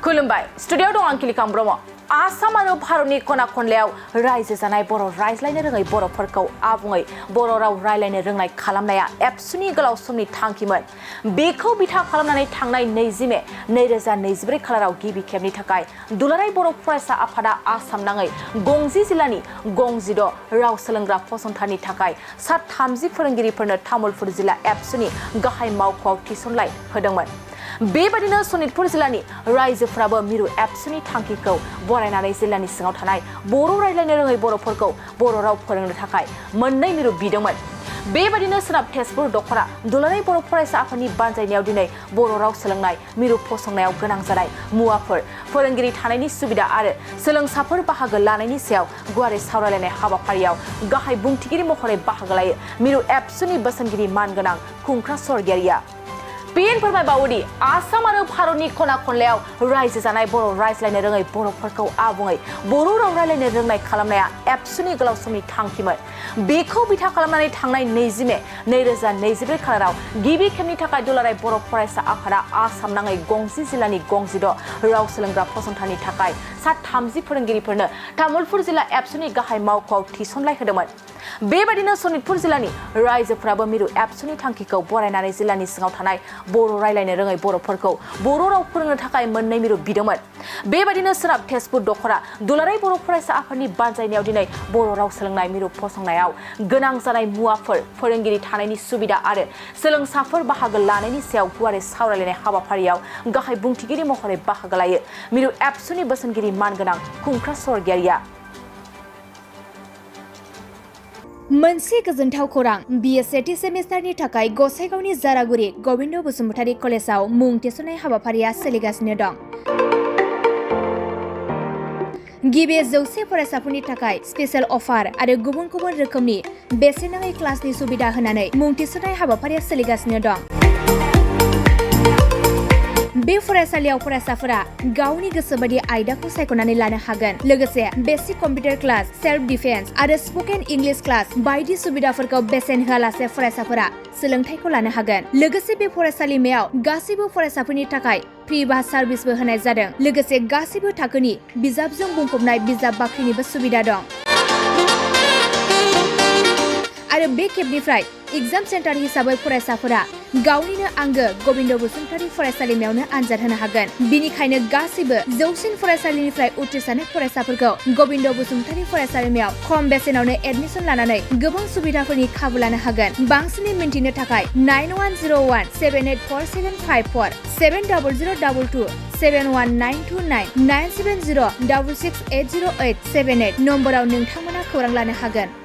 खुलुमबाय स्टुडियोआव दं आं किलिकां ब्रह्म आसाम आरो भारतनि खना खनलायाव रायजो जानाय बर' रायज्लायनो रोङै बर'फोरखौ आबुङै बर' राव रायलायनो रोंनाय खालामनाया एबसुनि गोलाव समनि थांखिमोन बेखौ बिथा खालामनानै थांनाय 20 मे 2024 खालाराव गिबि खेबनि थाखाय दुलाराय बर' फरायसा आफादा आसाम नाङै गंजि जिल्लानि गंजिद' राव सोलोंग्रा फसंथाननि थाखाय सा 30 फोरोंगिरिफोरनो तामुलपुर जिल्ला एबसुनि गाहाय मावख'आव थिसनलाय होदोंमोन बेबादिनो सनितपुर जिल्लानि रायजोफोराबो मिरु एबसुनि थांखिखौ बरायनानै जिल्लानि सिङाव थानाय बर' रायज्लायनो रोङै बर'फोरखौ बर' राव फोरोंनो थाखाय मोननै मिरु बिदोंमोन बेबादिनो सोनाब तेजपुर दखरा दुलाराय बर' फरायसा आफादनि बानजायनायाव दिनै बर' राव सोलोंनाय मिरु फसंनायाव गोनां जानाय मुवाफोर फोरोंगिरि थानायनि सुबिदा आरो सोलोंसाफोर बाहागो लानायनि सायाव गुवारै सावरायलायनाय हाबाफारियाव गाहाय बुंथिगिरि महरै बाहागो लायो मिरु एबसुनि बोसोनगिरि मानगोनां खुंख्रा स्वर्गियारिया बेन फोरमायबावोदि आसाम आरो भारतनि खना खनलायाव रायजो जानाय बर' रायज्लायनो रोङै बर'फोरखौ आबुङै बर' राव रायलायनो रोंनाय खालामनाया एबसुनि गोलाव समनि थांखिमोन बेखौ बिथा खालामनानै थांनाय 20 मे 2024 खालाराव गिबि खेबनि थाखाय दुलाराय बर' फरायसा आफादा आसाम नाङै गंजि जिल्लानि गंजिद' राव सोलोंग्रा फसंथाननि थाखाय सा 30 फोरोंगिरिफोरनो तामुलपुर जिल्ला एबसुनि गाहाय मावख'आव थिसनलाय होदोंमोन बेबादिनो सनितपुर जिल्लानि रायजोफोराबो मिरु एबसुनि थांखिखौ बरायनानै जिल्लानि सिङाव थानाय बर' रायलायनो रोङै बर'फोरखौ बर' राव फोरोंनो थाखाय मोननै मिरु बिदोंमोन बेबादिनो सोनाब तेजपुर दखरा दुलाराय बर' फरायसा आफादनि बानजायनायाव दिनै बर' राव सोलोंनाय मिरु फसंनायाव गोनां जानाय मुवाफोर फोरोंगिरि थानायनि सुबिदा आरो सोलोंसाफोर बाहागो लानायनि सायाव गुवारै सावरायलायनाय हाबाफारियाव गाहाय बुंथिगिरि महरै बाहागो लायो मिरु एबसुनि बोसोनगिरि मानगोनां खुंख्रा स्वर्गियारिया मोनसे गोजोनथाव खौरां बिए सेथि सेमिस्टारनि थाखाय गसाइगावनि जारागुरि गबिन्द बसुमतारी कलेजाव मुं थिसननाय हाबाफारिया सोलिगासिनो दं गिबि 100 फरायसाफोरनि थाखाय स्पेशेल अफार आरो गुबुन गुबुन रोखोमनि बेसेन नाङै क्लासनि सुबिदा होनानै मुं थिसननाय हाबाफारिया सोलिगासिनो दं बे फरायसालियाव फरायसाफोरा गावनि गोसोबादि आयदाखौ सायख'नानै लानो हागोन लोगोसे basic computer class self defence आरो स्पोकेन इंलिश क्लास बायदि सुबिदाफोरखौ बेसेन होआलासे फरायसाफोरा सोलोंथायखौ लानो हागोन लोगोसे बे फरायसालिमायाव गासैबो फरायसाफोरनि थाखाय फ्रि बास सार्भिसबो होनाय जादों लोगोसे गासैबो थाखोनि बिजाबजों बुंफबनाय बिजाब बाख्रिनिबो सुबिदा दं आरो बे खेबनिफ्राय एग्जाम सेन्टार हिसाबै फरायसाफोरा गावनिनो आंगो गबिन्द बसुमतारी फरायसालिमायावनो आनजाद होनो हागोन बिनिखायनो गासैबो जौसिन फरायसालिनिफ्राय उथ्रिसारनाय फरायसाफोरखौ गबिन्द बसुमतारी फरायसालिमायाव खम बेसेनावनो एडमिसन लानानै गोबां सुबिदाफोरनि खाबु लानो हागोन बांसिनै मिन्थिनो थाखाय 9101 784754 70022 71929 970 6680878 नम्बराव नोंथांमोना खौरां लानो हागोन